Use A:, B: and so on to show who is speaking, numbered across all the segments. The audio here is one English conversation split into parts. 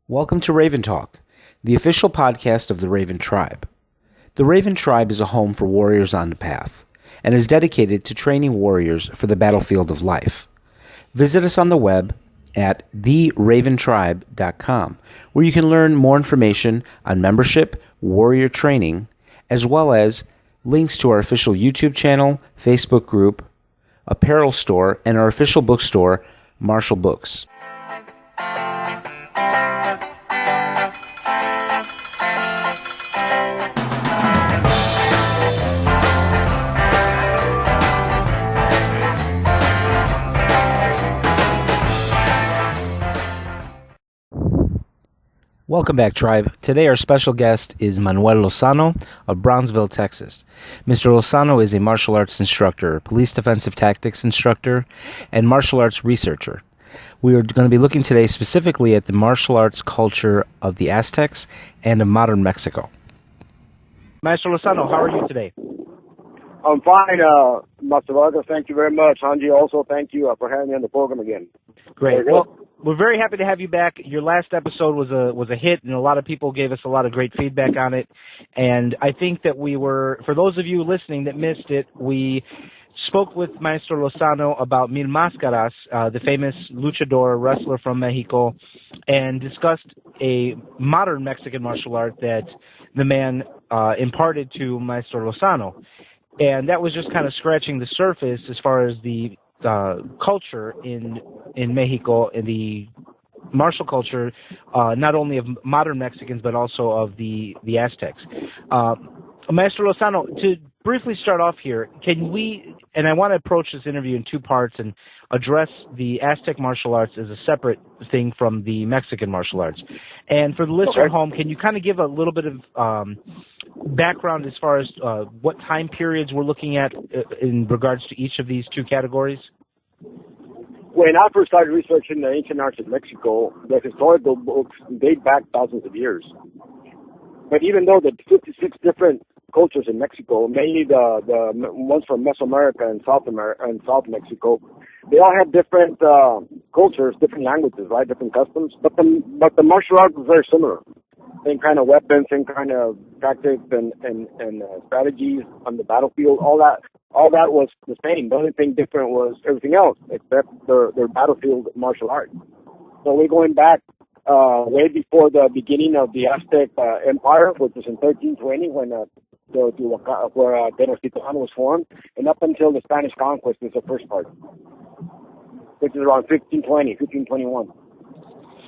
A: Welcome to Raven Talk, the official podcast of the Raven Tribe. The Raven Tribe is a home for warriors on the path, and is dedicated to training warriors for the battlefield of life. Visit us on the web at theraventribe.com, where you can learn more information on membership, warrior training, as well as links to our official YouTube channel, Facebook group, apparel store, and our official bookstore, Marshall Books. Welcome back, Tribe. Today our special guest is Manuel Lozano of Brownsville, Texas. Mr. Lozano is a martial arts instructor, police defensive tactics instructor, and martial arts researcher. We are going to be looking today specifically at the martial arts culture of the Aztecs and of modern Mexico. Maestro Lozano, how are you today?
B: I'm fine, Master Vargas. Thank you very much. Hanji, also thank you for having me on the program again.
A: Great. Well, we're very happy to have you back. Your last episode was a hit, and a lot of people gave us a lot of great feedback on it. And I think that for those of you listening that missed it, we spoke with Maestro Lozano about Mil Máscaras, the famous luchador wrestler from Mexico, and discussed a modern Mexican martial art that the man imparted to Maestro Lozano. And that was just kind of scratching the surface as far as the culture in Mexico, and the martial culture, not only of modern Mexicans, but also of the Aztecs. Maestro Lozano, to briefly start off here, and I want to approach this interview in two parts and address the Aztec martial arts as a separate thing from the Mexican martial arts. And for the listener at home, can you kind of give a little bit of background as far as what time periods we're looking at in regards to each of these two categories?
B: When I first started researching the ancient arts of Mexico, the historical books date back thousands of years. But even though the 56 different cultures in Mexico, mainly the ones from Mesoamerica and South Mexico, they all have different cultures, different languages, right, different customs. But the martial art was very similar. Same kind of weapons, same kind of tactics and strategies on the battlefield. All that was the same. The only thing different was everything else, except their battlefield martial art. So we're going back way before the beginning of the Aztec Empire, which was in 1320 when Tenochtitlan was formed, and up until the Spanish conquest is the first part, which is around 1521.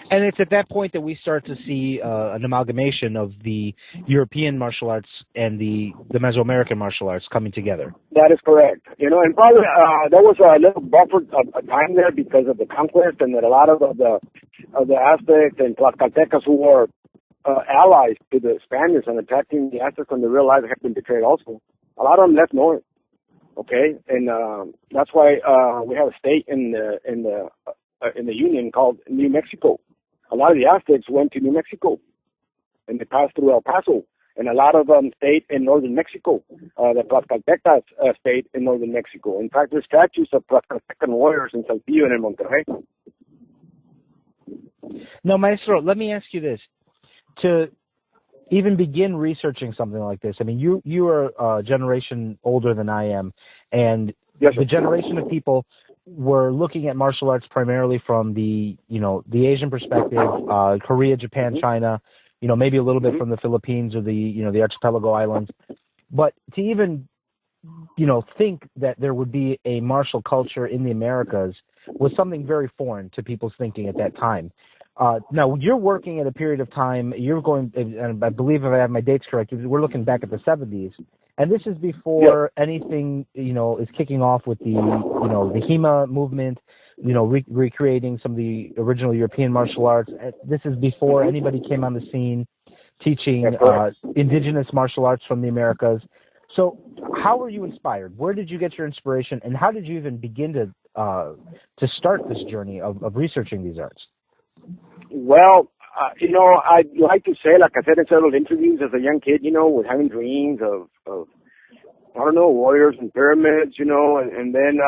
A: And it's at that point that we start to see an amalgamation of the European martial arts and the Mesoamerican martial arts coming together.
B: That is correct. And probably there was a little buffer of time there because of the conquest, and that a lot of the Aztecs and Tlaxcaltecas who were allies to the Spaniards and attacking the Aztecs when they realized they had been betrayed also. A lot of them left north. Okay, and that's why we have a state in the Union called New Mexico. A lot of the Aztecs went to New Mexico, and they passed through El Paso, and a lot of them stayed in northern Mexico. The Tlaxcaltecas stayed in northern Mexico. In fact, there's statues of Tlaxcaltecan warriors in Saltillo and in Monterrey.
A: Now, Maestro, let me ask you this. To even begin researching something like this, I mean, you are a generation older than I am, and yes, the generation of people were looking at martial arts primarily from the Asian perspective, Korea, Japan, China, maybe a little bit from the Philippines or the archipelago islands. But to even, think that there would be a martial culture in the Americas was something very foreign to people's thinking at that time. Now, you're working at a period of time, you're going, and I believe if I have my dates correct, we're looking back at the 70s. And this is before anything, is kicking off with the HEMA movement, recreating some of the original European martial arts. This is before anybody came on the scene teaching indigenous martial arts from the Americas. So how were you inspired? Where did you get your inspiration? And how did you even begin to start this journey of researching these arts?
B: Well, I'd like to say, like I said in several interviews as a young kid, was having dreams of warriors and pyramids, and then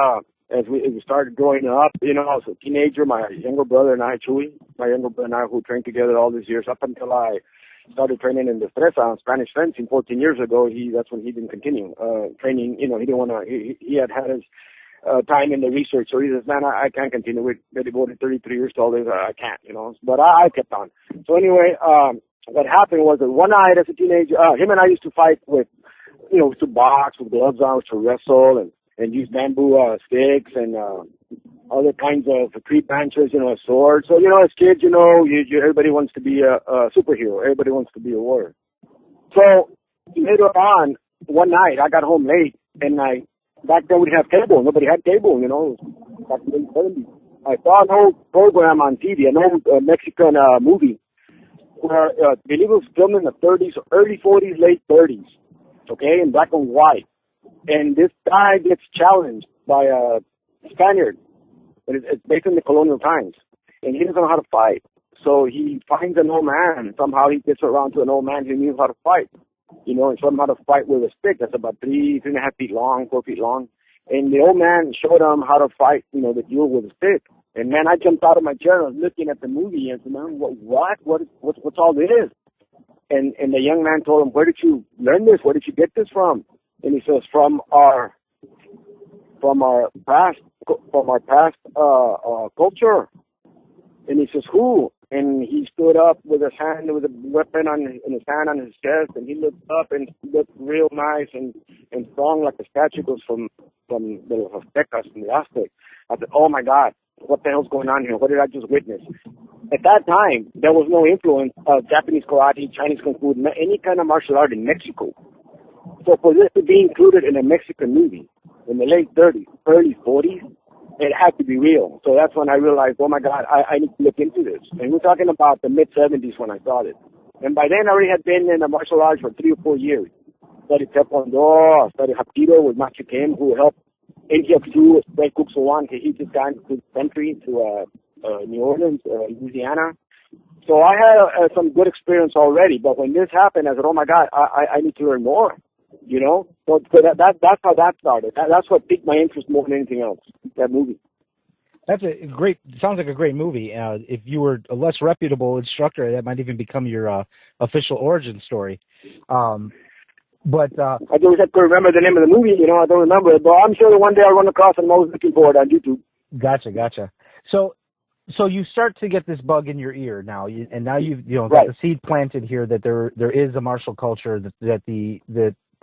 B: as we started growing up, you know, I was a teenager, my younger brother and I, Chuy, who trained together all these years up until I started training in Destreza, Spanish fencing 14 years ago. That's when he didn't continue training. You know, he didn't want to. He had his time in the research, so he says, "Man, I can't continue. We devoted 33 years to all this. I can't, you know." But I kept on. So anyway, what happened was that one night as a teenager, him and I used to fight with, you know, to box with gloves on, to wrestle and use bamboo sticks and other kinds of tree branches, you know, a sword. So, you know, as kids, you know, everybody wants to be a superhero. Everybody wants to be a warrior. So later on, one night, I got home late, and back then we didn't have cable. Nobody had cable, you know, back in the 70s. I saw an old program on TV, an old Mexican movie, where I believe it was filmed in the 30s, early 40s, late 30s, okay, in black and white. And this guy gets challenged by a Spaniard. It's based in the colonial times. And he doesn't know how to fight. So he finds an old man. Somehow he gets around to an old man who knew how to fight. You know, and showed him how to fight with a stick that's about 3.5 feet long, 4 feet long. And the old man showed him how to fight, you know, the duel with a stick. And man, I jumped out of my chair. I was looking at the movie and said, man, what's all this? And the young man told him, where did you learn this? Where did you get this from? And he says, from our past culture. And he says, who? And he stood up with a weapon in his hand on his chest, and he looked up and looked real nice and strong like a statue from the Aztecas, from the Aztecs. I said, oh my God, what the hell's going on here? What did I just witness? At that time, there was no influence of Japanese karate, Chinese kung fu, any kind of martial art in Mexico. So for this to be included in a Mexican movie in the late 30s, early 40s, it had to be real. So that's when I realized, oh my God, I need to look into this. And we're talking about the mid-70s when I started. And by then I already had been in the martial arts for 3 or 4 years. Studied Taekwondo, studied Hapkido with Maestro Kim, who helped NTF2 spread Kuk Sowan, he just got into the country to New Orleans, Louisiana. So I had some good experience already. But when this happened, I said, oh my God, I need to learn more. You know, so that's how that started. That's what piqued my interest more than anything else. That movie.
A: Sounds like a great movie. If you were a less reputable instructor, that might even become your official origin story. But
B: I just have to remember the name of the movie. You know, I don't remember it, but I'm sure that one day I'll run across it. I'm always looking for it on YouTube.
A: Gotcha. So you start to get this bug in your ear now, and now you've got
B: right.
A: the seed planted here that there is a martial culture that the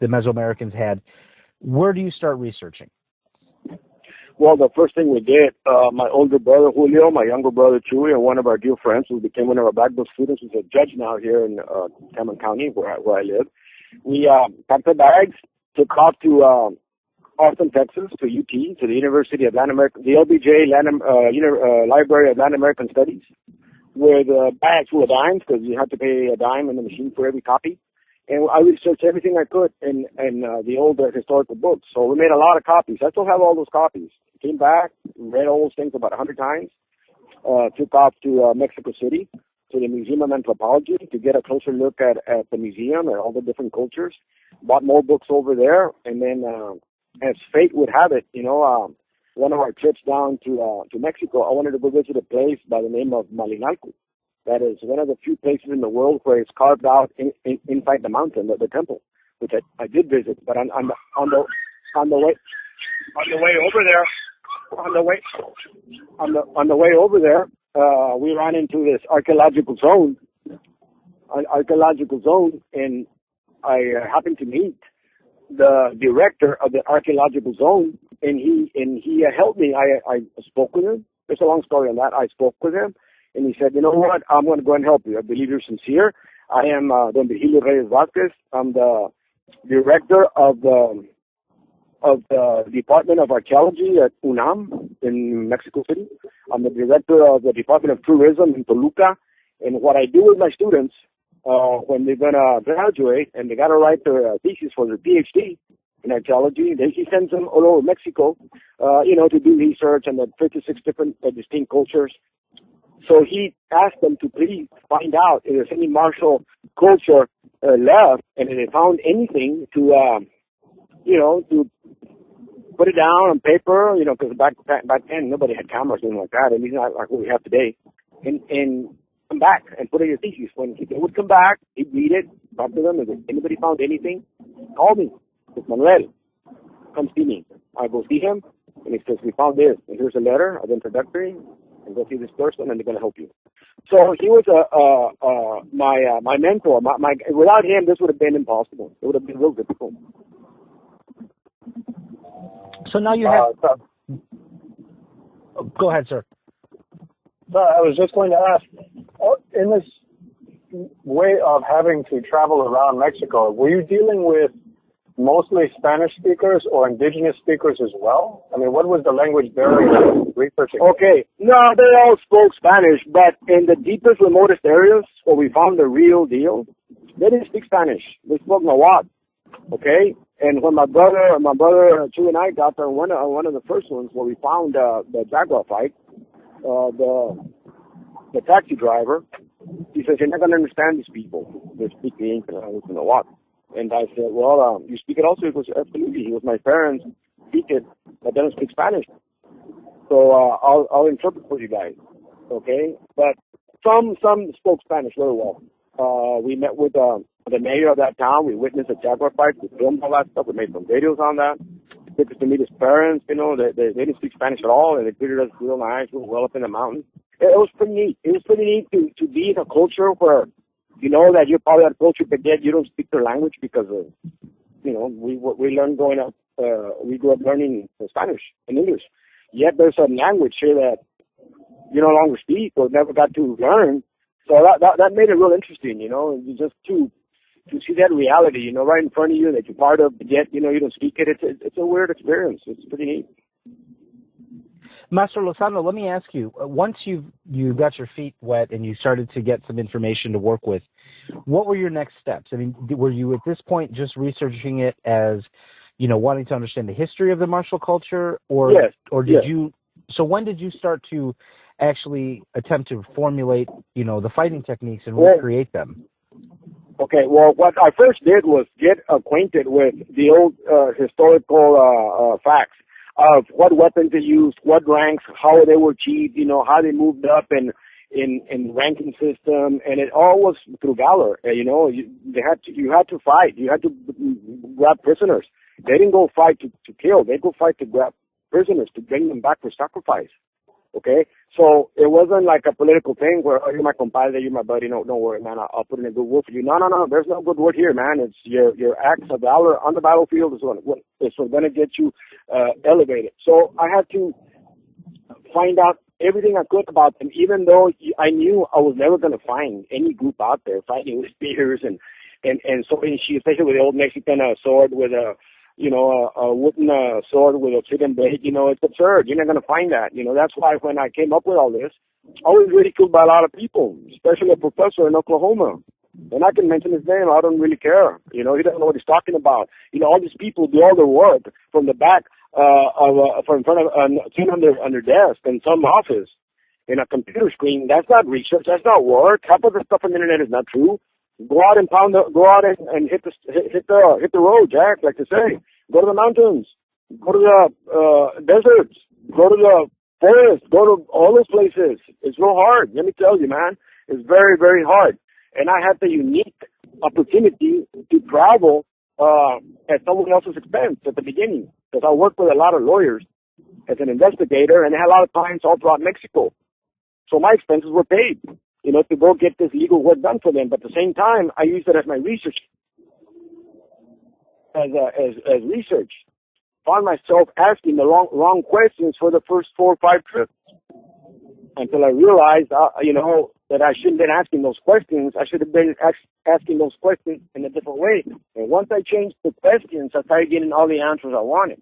A: Mesoamericans had. Where do you start researching?
B: Well, the first thing we did, my older brother Julio, my younger brother Chuy, and one of our dear friends who became one of our black belt students, who's a judge now here in Cameron County, where I live. We packed our bags, took off to Austin, Texas, to UT, to the University of Latin America, the LBJ Library of Latin American Studies, with bags full of dimes, because you had to pay a dime in the machine for every copy. And I researched everything I could in the old historical books. So we made a lot of copies. I still have all those copies. Came back, read all those things about 100 times, took off to Mexico City, to the Museum of Anthropology, to get a closer look at the museum and all the different cultures. Bought more books over there, and then as fate would have it, you know, one of our trips down to Mexico, I wanted to go visit a place by the name of Malinalco. That is one of the few places in the world where it's carved out inside the mountain, the temple, which I did visit. But on the way over there, we ran into this archaeological zone, and I happened to meet the director of the archaeological zone, and he helped me. I spoke with him. There's a long story on that. I spoke with him, and he said, you know what, I'm going to go and help you. I believe you're sincere. I am Don Virgilio Reyes Vazquez. I'm the director of the Department of Archaeology at UNAM in Mexico City. I'm the director of the Department of Tourism in Toluca. And what I do with my students, when they're going to graduate and they got to write their thesis for their PhD in archaeology, then he sends them all over Mexico, to do research on the 56 different distinct cultures. So he asked them to please find out if there's any martial culture left, and if they found anything to put it down on paper, because back then nobody had cameras or anything like that, and it's not like what we have today. And come back and put in your thesis. When they would come back, he'd read it, talk to them. If anybody found anything, call me. It's Manuel. Come see me. I go see him, and he says, we found this, and here's a letter of introductory, and go see this person, and they're going to help you. So he was my mentor. Without him, this would have been impossible. It would have been real difficult.
A: So now you have... Go ahead, sir.
C: So I was just going to ask, in this way of having to travel around Mexico, were you dealing with mostly Spanish speakers or indigenous speakers as well? I mean, what was the language barrier researching?
B: Okay. No, they all spoke Spanish, but in the deepest, remotest areas where we found the real deal, they didn't speak Spanish. They spoke Nahuatl. Okay? And when my brother Chu and I got there, one of the first ones where we found the Jaguar fight, the taxi driver, he says, you're not going to understand these people. They speak the ancient language of Nahuatl. And I said, well, you speak it also? He goes, absolutely. He goes, my parents speak it, but they don't speak Spanish. So I'll interpret for you guys, okay? But some spoke Spanish very well. We met with the mayor of that town. We witnessed a Jaguar fight. We filmed all that stuff. We made some videos on that. They took us to meet his parents. They didn't speak Spanish at all, and they treated us real nice, real well up in the mountains. It was pretty neat. It was pretty neat to be in a culture where you know that you're part of that culture, but yet you don't speak their language because of, we learned growing up, we grew up learning Spanish and English. Yet there's a language here that you no longer speak or never got to learn. So that made it real interesting, just to see that reality, right in front of you that you're part of, but yet, you don't speak it. It's a weird experience. It's pretty neat.
A: Master Lozano, let me ask you, once you got your feet wet and you started to get some information to work with, what were your next steps? I mean, were you at this point just researching it as, wanting to understand the history of the martial culture? Or,
B: yes.
A: Or did you, so when did you start to actually attempt to formulate, the fighting techniques and recreate them?
B: Okay, well, what I first did was get acquainted with the old historical facts of what weapons they used, what ranks, how they were achieved, how they moved up in ranking system, and it all was through valor. You had to fight. You had to grab prisoners. They didn't go fight to kill. They go fight to grab prisoners to bring them back for sacrifice. Okay, so it wasn't like a political thing where, oh, you're my compadre, you're my buddy. No, don't worry, man. I'll put in a good word for you. No. There's no good word here, man. It's your acts of valor on the battlefield is what's going to get you elevated. So I had to find out everything I could about them, even though I knew I was never going to find any group out there fighting with spears and so many sheets, especially with the old Mexican sword with a wooden sword with a chicken blade. It's absurd. You're not going to find that. That's why when I came up with all this, I was ridiculed by a lot of people, especially a professor in Oklahoma. And I can mention his name. I don't really care. He doesn't know what he's talking about. All these people do all their work from the back from in front of sitting on their desk in some office in a computer screen. That's not research. That's not work. Half of the stuff on the internet is not true. Go out and hit the road, Jack, like to say. Go to the mountains. Go to the deserts. Go to the forest. Go to all those places. It's real hard. Let me tell you, man. It's very, very hard. And I had the unique opportunity to travel at someone else's expense at the beginning, because I worked with a lot of lawyers as an investigator, and I had a lot of clients all throughout Mexico. So my expenses were paid, to go get this legal work done for them. But at the same time, I used it as my research, as research. Found myself asking the wrong questions for the first 4 or 5 trips until I realized, that I shouldn't have been asking those questions. I should have been asking those questions in a different way. And once I changed the questions, I started getting all the answers I wanted.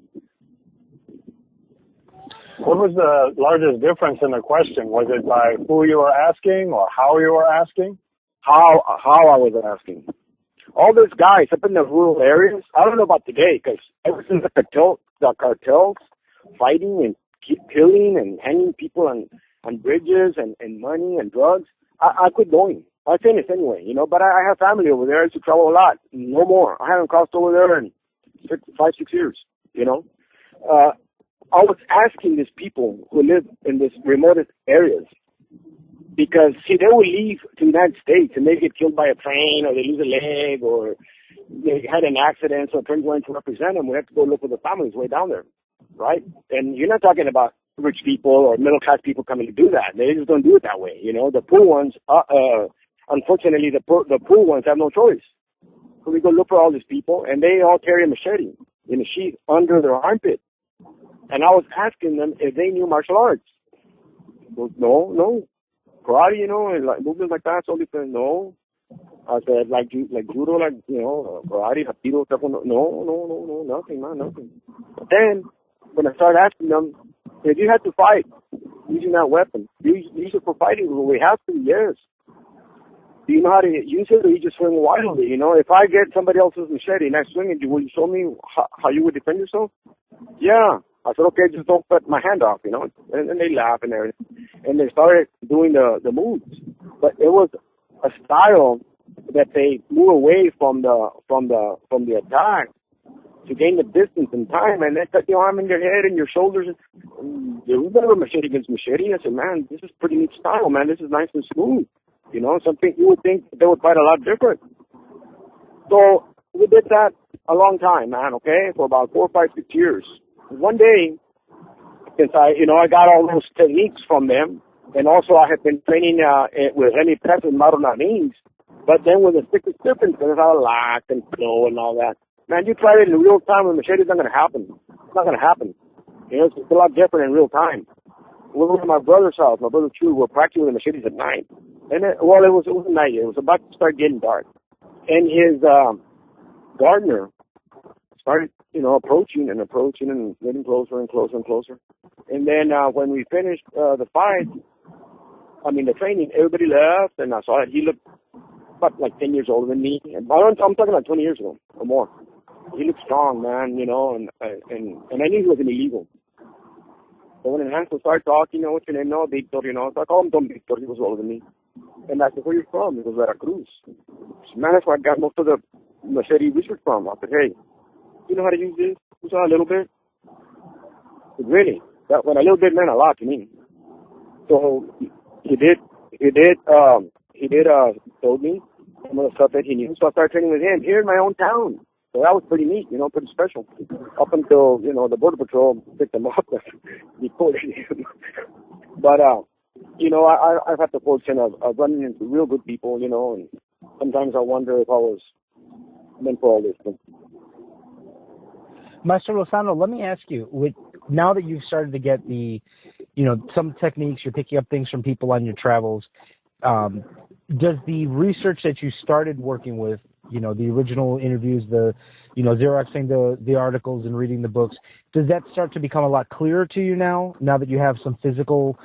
C: What was the largest difference in the question? Was it by who you were asking or how you were asking?
B: How I was asking. All these guys up in the rural areas, I don't know about today, because ever since the cartels fighting and killing and hanging people on bridges and money and drugs, I quit going. I finished anyway, but I have family over there. I used to travel a lot. No more. I haven't crossed over there in 5, 6 years, I was asking these people who live in this remotest areas, because, see, they will leave to the United States and they get killed by a plane, or they lose a leg, or they had an accident, so friends wanted to represent them. We have to go look for the families way down there, right? And you're not talking about rich people or middle-class people coming to do that. They just don't do it that way, you know. The poor ones, unfortunately, the poor ones have no choice. So we go look for all these people, and they all carry a machete in a sheath under their armpit. And I was asking them if they knew martial arts. Goes, no. Karate, you know, and like movements like that, so different. No. I said, like judo, like, you know, karate, hapkido, no, nothing, man, nothing. But then, when I started asking them, if you had to fight using that weapon, do you use it for fighting? Well, we have to, yes. Do you know how to use it, or you just swing wildly? You know, if I get somebody else's machete and I swing it, will you show me how you would defend yourself? Yeah. I said, okay, just don't cut my hand off, you know. And they laugh and everything. And they started doing the moves. But it was a style that they move away from the attack to gain the distance and time, and they cut your arm and your head and your shoulders. There was never machete against machete. I said, man, this is pretty neat style, man. This is nice and smooth. You know, something you would think they would fight a lot different. So we did that a long time, man, okay, for about 4, 5, 6 years. One day, since I got all those techniques from them, and also I had been training with Remy Press and Mauro Nanins, but then with a stick is different because how lock and flow and all that. Man, you try it in real time with machete, it's not going to happen. It's not going to happen. You know, it's a lot different in real time. We were at my brother's house. My brother Chu were practicing with the machetes at night. And it was night. It was about to start getting dark. And his gardener started, you know, approaching and getting closer and closer and closer. And then when we finished the training, everybody left, and I saw that he looked about like 10 years older than me. And I'm talking like 20 years ago or more. He looked strong, man, you know, and I knew he wasn't illegal. So when Hansel started talking, you know, what's your name? No, Victor, you know. So I called him Don Victor. He was older than me. And I said, where are you from? He goes, Veracruz. Man, that's where I got most of the machete research from. I said, hey, you know how to use this? You saw a little bit? Said, really? When a little bit meant a lot to me. So he told me some of the stuff that he knew. So I started training with him here in my own town. So that was pretty neat, you know, pretty special. Up until, you know, the Border Patrol picked him up and deported him. But, you know, I've had the fortune of running into real good people, you know, and sometimes I wonder if I was meant for all this thing.
A: Maestro Lozano, let me ask you, now that you've started to get some techniques, you're picking up things from people on your travels, does the research that you started working with, you know, the original interviews, Xeroxing the articles and reading the books, does that start to become a lot clearer to you now that you have some physical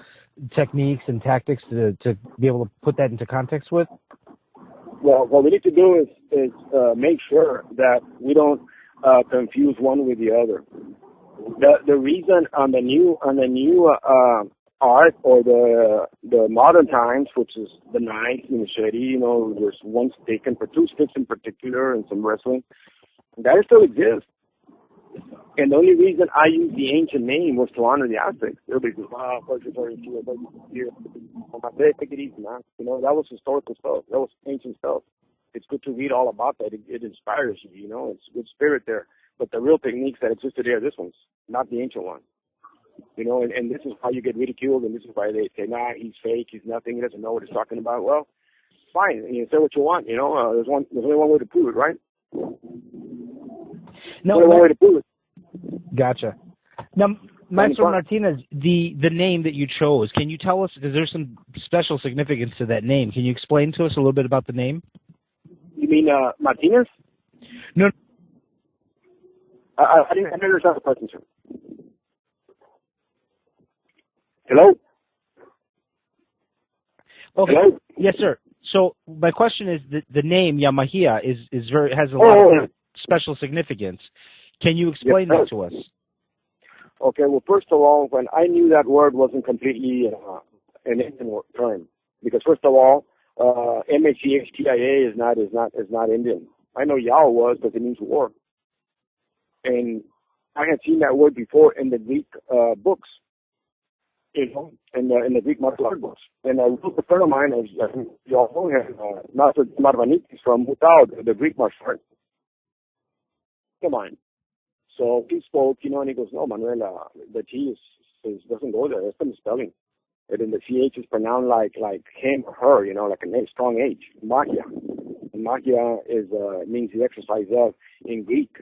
A: techniques and tactics to be able to put that into context with?
B: Well, what we need to do is make sure that we don't confuse one with the other. The reason on the new art or the modern times, which is the knife, the machete, you know, there's one stick and for 2 sticks in particular and some wrestling, that still exists. And the only reason I used the ancient name was to honor the Aztecs. Everybody goes, wow, take it easy, man. You know, that was historical stuff. That was ancient stuff. It's good to read all about that. It inspires you, you know. It's good spirit there. But the real techniques that exist today are this ones, not the ancient one. You know, and this is how you get ridiculed, and this is why they say, nah, he's fake, he's nothing, he doesn't know what he's talking about. Well, fine, you say what you want, you know. There's only one way to prove it, right?
A: No,
B: only one way to prove it.
A: Gotcha. Now, Maestro Martinez, the name that you chose, can you tell us, because there's some special significance to that name, can you explain to us a little bit about the name?
B: You mean Martinez?
A: No.
B: I didn't understand the question, sir. Hello?
A: Okay.
B: Hello?
A: Yes, sir. So my question is the name Yaomachtia has a lot of special significance. Can you explain that to us?
B: Okay. Well, first of all, when I knew that word wasn't completely an Indian term, because first of all, Machtia is not Indian. I know Yao was because it means war, and I had seen that word before in the Greek books, in the Greek martial art books. And a good friend of mine, as you all know him, Master Marvanitis from Mutao, the Greek martial art. Come on. So he spoke, and he goes, no, Manuel, the T doesn't go there. That's the misspelling. And then the CH is pronounced like him or her, like a strong H, Machia. And Machia means the exercise of in Greek,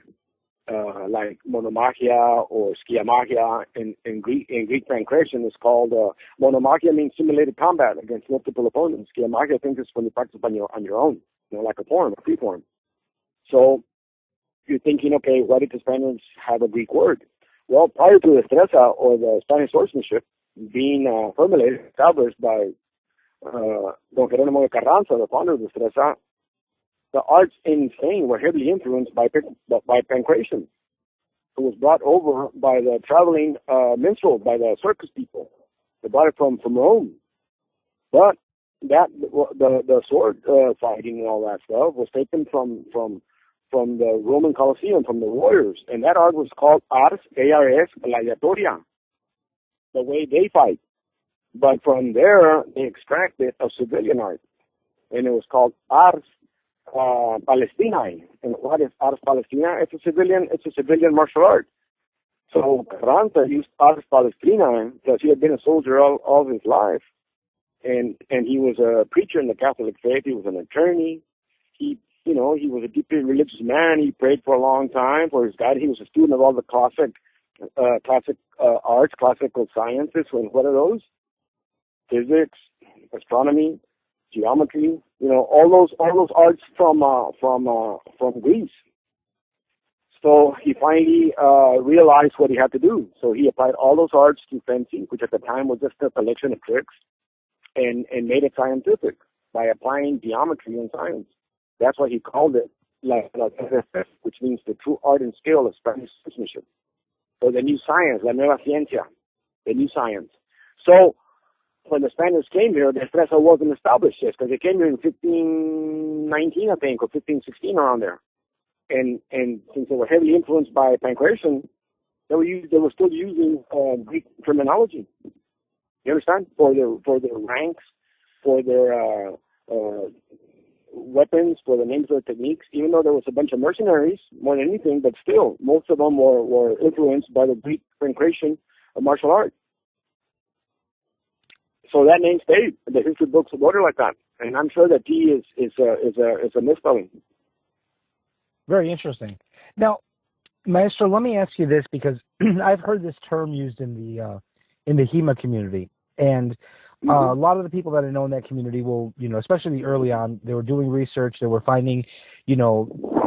B: like monomachia or skiamachia. In Greek pancreation is called monomachia means simulated combat against multiple opponents. Skiamachia, I think, is when you practice on your own, like a free form. So you're thinking, okay, why did the Spaniards have a Greek word? Well, prior to the destreza or the Spanish swordsmanship being formulated, established by Don Jerónimo de Carranza, the founder of the destreza, the arts in Spain were heavily influenced by pancreation. It was brought over by the traveling minstrels, by the circus people. They brought it from Rome. But the sword fighting and all that stuff was taken from the Roman Colosseum, from the warriors. And that art was called ars, A-R-S, gladiatoria, the way they fight. But from there, they extracted a civilian art. And it was called ars Palestinae. And what is ars Palestina? It's a civilian martial art. So Carranza used ars Palestinae because he had been a soldier all his life. And he was a preacher in the Catholic faith. He was an attorney. He was a deeply religious man. He prayed for a long time for his God. He was a student of all the classic arts, classical sciences. What are those? Physics, astronomy, geometry. All those arts from Greece. So he finally realized what he had to do. So he applied all those arts to fencing, which at the time was just a collection of tricks, and made it scientific by applying geometry and science. That's why he called it la which means the true art and skill of Spanish swordsmanship. So the new science, la nueva ciencia, the new science. So when the Spaniards came here, the destreza wasn't established yet, because they came here in 1519, I think, or 1516, around there. And since they were heavily influenced by pancreation, they were still using Greek terminology. You understand? For their ranks, for their weapons, for the names of the techniques, even though there was a bunch of mercenaries, more than anything, but still, most of them were influenced by the Greek pancreation of martial art. So that name stayed. The history books wrote it like that. And I'm sure that T is a misspelling.
A: Very interesting. Now, Maestro, let me ask you this, because I've heard this term used in the HEMA community, and a lot of the people that I know in that community will, especially early on, they were doing research, they were finding,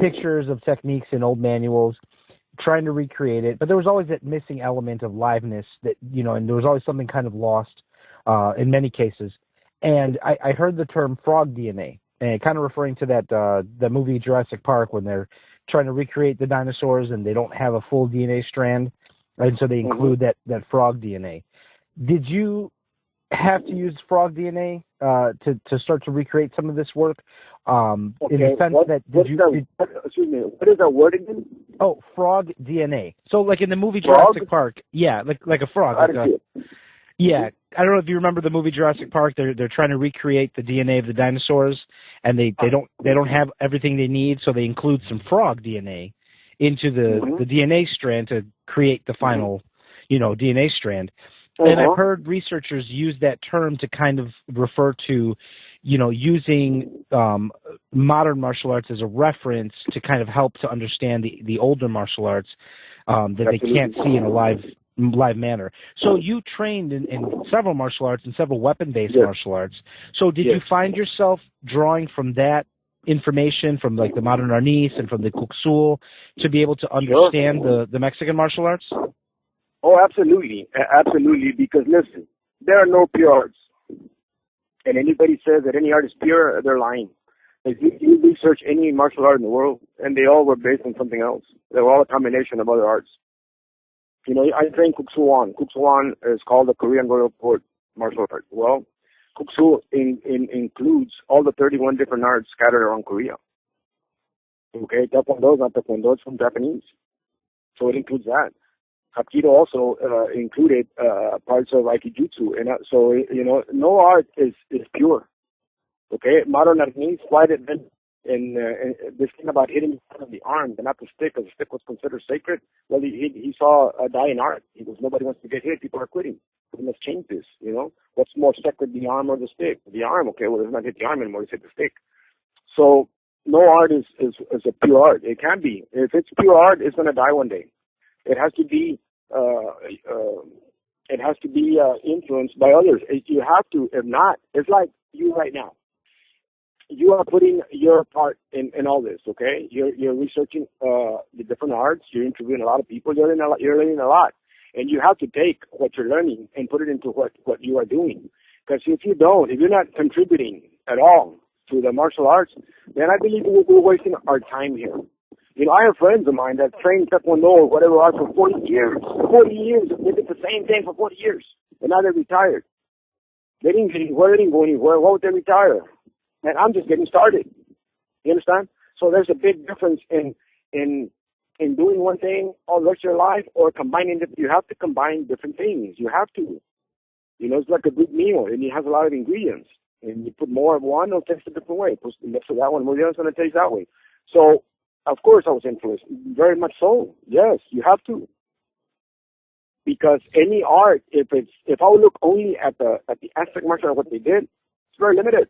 A: pictures of techniques in old manuals, trying to recreate it, but there was always that missing element of liveness that, and there was always something kind of lost in many cases. And I heard the term frog DNA, and kind of referring to that movie Jurassic Park, when they're trying to recreate the dinosaurs and they don't have a full DNA strand, and so they include that frog DNA. Did you have to use frog DNA to start to recreate some of this work? In the sense
B: excuse me, what is that word again?
A: Oh, frog DNA. So like in the movie
B: Frog?
A: Jurassic Park, yeah, like a frog.
B: I didn't see it.
A: Yeah, I don't know if you remember the movie Jurassic Park. They're trying to recreate the DNA of the dinosaurs, and they don't have everything they need, so they include some frog DNA into the DNA strand to create the final, DNA strand. And I've heard researchers use that term to kind of refer to, using modern martial arts as a reference to kind of help to understand the older martial arts that they can't see in a live manner. So you trained in several martial arts and several weapon-based martial arts. So did you find yourself drawing from that information, from like the modern arnis and from the kuksul, to be able to understand the Mexican martial arts?
B: Oh, absolutely. Absolutely. Because listen, there are no pure arts. And anybody says that any art is pure, they're lying. If you research any martial art in the world, and they all were based on something else. They were all a combination of other arts. I train kuksuan. Kuksuan is called the Korean Royal Court martial art. Well, kuksu includes all the 31 different arts scattered around Korea. Okay, taekwondo is not taekwondo, it's from Japanese. So it includes that. Hapkido also included parts of Aikijutsu, and so no art is pure. Okay, modern Arnis quite advanced in this thing about hitting the arm and not the stick, because the stick was considered sacred. Well, he saw a die in art. He goes, nobody wants to get hit. People are quitting. We must change this. What's more sacred, the arm or the stick? The arm. Okay, well, let's not hit the arm anymore. Let's hit the stick. So no art is a pure art. It can be. If it's pure art, it's going to die one day. It has to be. It has to be influenced by others. You have to. If not, it's like you right now. You are putting your part in all this, okay? You're researching the different arts. You're interviewing a lot of people. You're learning a lot, and you have to take what you're learning and put it into what you are doing. Because if you're not contributing at all to the martial arts, then I believe we're wasting our time here. I have friends of mine that train Taekwondo or whatever art for 40 years. 40 years. They did the same thing for 40 years, and now they're retired. They didn't go anywhere. Why would they retire? And I'm just getting started. You understand? So there's a big difference in doing one thing all the rest of your life or combining it. You have to combine different things. You have to. It's like a good meal, and it has a lot of ingredients. And you put more of one, it'll taste a different way. Put less of that one, well, the other's going to taste that way. So, of course, I was influenced. Very much so. Yes, you have to. Because any art, if I would look only at the Aztec martial art, what they did, it's very limited.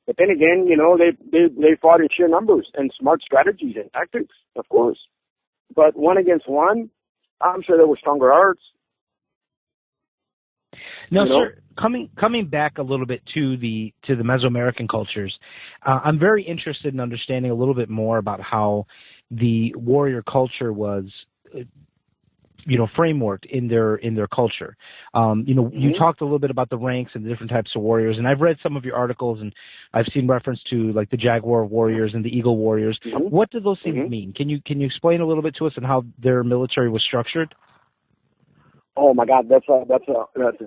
B: But then again, they fought in sheer numbers and smart strategies and tactics, of course. But one against one, I'm sure there were stronger arts.
A: Now, sir, coming back a little bit to the Mesoamerican cultures, I'm very interested in understanding a little bit more about how the warrior culture was frameworked in their culture. You talked a little bit about the ranks and the different types of warriors, and I've read some of your articles, and I've seen reference to like the Jaguar warriors and the Eagle warriors. What do those things mean? Can you explain a little bit to us on how their military was structured?
B: Oh my God, that's going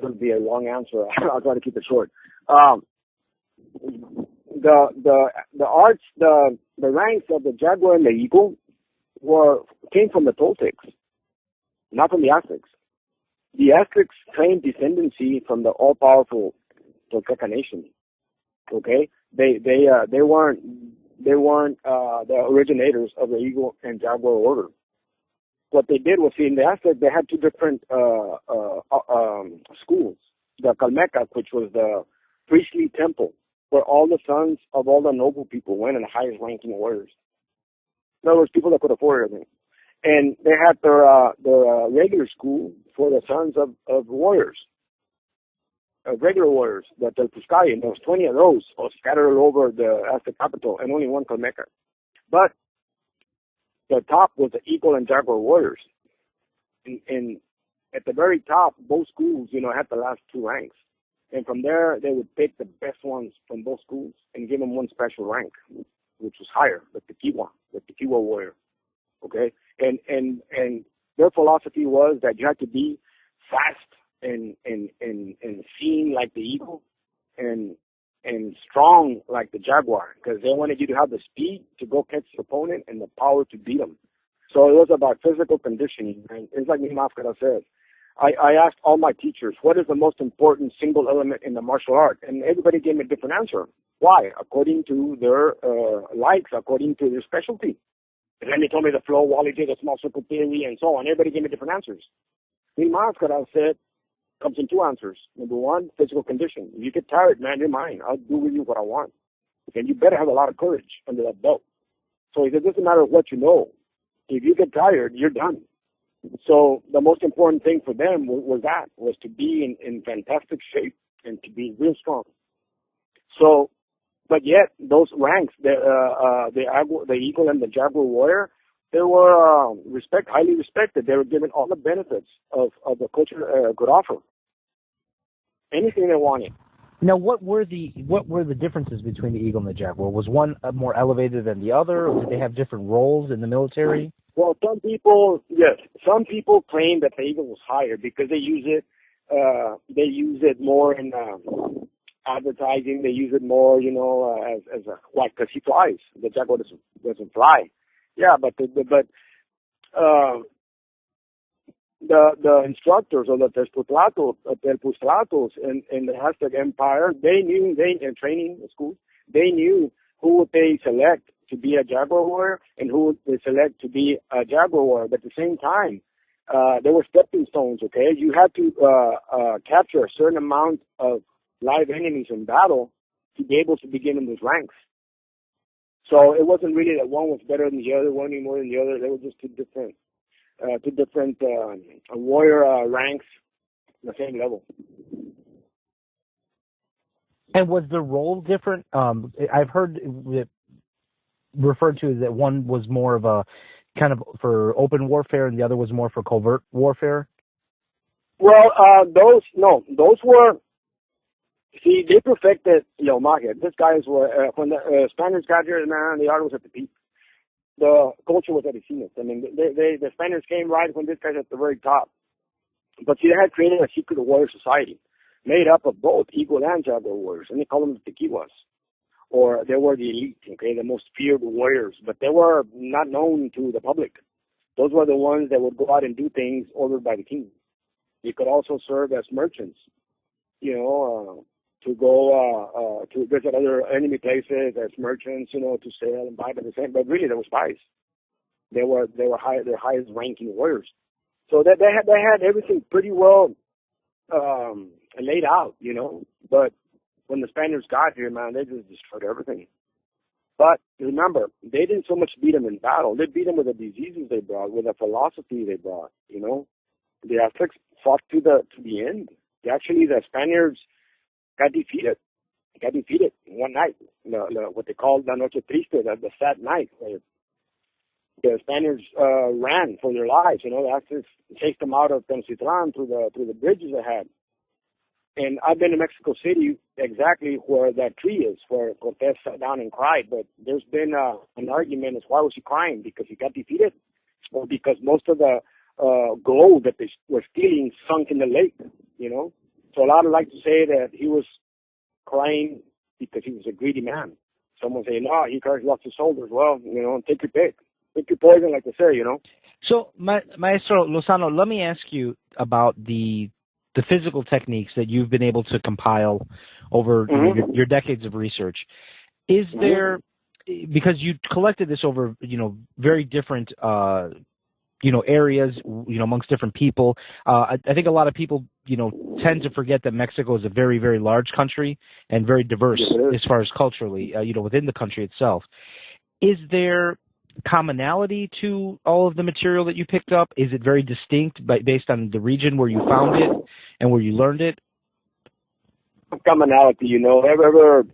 B: to be a long answer. I'll try to keep it short. The arts, the ranks of the Jaguar and the Eagle came from the Toltecs, not from the Aztecs. The Aztecs claimed descendancy from the all-powerful Tolteca nation. Okay, they weren't the originators of the Eagle and Jaguar order. What they did was, in the Aztecs, they had two different schools. The Calmeca, which was the priestly temple, where all the sons of all the noble people went, and the highest ranking warriors. In other words, people that could afford everything. And they had their regular school for the sons of warriors, regular warriors, the Telpuscayi, and there was 20 of those scattered all over the Aztec capital, and only one Calmeca. But the top was the Eagle and Jaguar warriors. And at the very top, both schools, had the last two ranks. And from there, they would pick the best ones from both schools and give them one special rank, which was higher, the Tequiwa warrior. Okay? And their philosophy was that you had to be fast and seen like the Eagle and strong like the Jaguar, because they wanted you to have the speed to go catch the opponent and the power to beat them. So it was about physical conditioning. And it's like Mimafkara says. I asked all my teachers, what is the most important single element in the martial art? And everybody gave me a different answer. Why? According to their likes, according to their specialty. And then they told me the flow, Wally did the small circle theory, and so on. Everybody gave me different answers. Mimafkara said, comes in two answers. Number one, physical condition. If you get tired, man, you're mine. I'll do with you what I want. And you better have a lot of courage under that belt. So he said, it doesn't matter what you know. If you get tired, you're done. So the most important thing for them was to be in fantastic shape and to be real strong. So, but yet those ranks, the Eagle and the Jaguar warrior, they were highly respected. They were given all the benefits of the culture could offer. Anything they wanted.
A: Now, what were the differences between the Eagle and the Jaguar? Was one more elevated than the other, or did they have different roles in the military?
B: Well, some people claim that the Eagle was higher because they use it more in advertising. They use it more, as because he flies. The Jaguar doesn't fly. Yeah, but the instructors or the Terpuslatos in the Aztec Empire, they knew, in training schools, they knew who would they select to be a jaguar warrior and who would they select to be a jaguar warrior. But at the same time, there were stepping stones, okay? You had to capture a certain amount of live enemies in battle to be able to begin in those ranks. So it wasn't really that one was better than the other, one any more than the other. They were just two different warrior ranks on the same level.
A: And was the role different? I've heard it referred to as that one was more of a kind of for open warfare and the other was more for covert warfare?
B: Well, those were, see, they perfected Yaomachtia. These guys were, when the Spaniards got here, man, the art was at the peak. The culture was at its zenith. I mean, the Spaniards came right when this guy's at the very top. But see, they had created a secret warrior society made up of both eagle and jaguar warriors, and they call them the Tequiwas. Or they were the elite, okay, the most feared warriors, but they were not known to the public. Those were the ones that would go out and do things ordered by the king. They could also serve as merchants, to go to visit other enemy places as merchants, to sell and buy, but really they were spies. They were their highest ranking warriors. So that they had everything pretty well laid out, But when the Spaniards got here, man, they just destroyed everything. But remember, they didn't so much beat them in battle. They beat them with the diseases they brought, with the philosophy they brought, The Aztecs fought to the end. Actually, the Spaniards got defeated one night, what they called La Noche Triste, the sad night. The Spaniards ran for their lives. The Aztecs chased them out of Tenochtitlan through the bridges they had. And I've been to Mexico City, exactly where that tree is, where Cortés sat down and cried. But there's been an argument as why was he crying? Because he got defeated, or because most of the gold that they were stealing sunk in the lake. So a lot of like to say that he was crying because he was a greedy man. Someone say, no, he lost his shoulders. Well, take your pick. Pick your poison, like they say,
A: So, Maestro Lozano, let me ask you about the physical techniques that you've been able to compile over your decades of research. Is there, because you collected this over, very different, areas, amongst different people. I think a lot of people, tend to forget that Mexico is a very, very large country and very diverse as far as culturally, within the country itself. Is there commonality to all of the material that you picked up? Is it very distinct based on the region where you found it and where you learned it?
B: Commonality, ever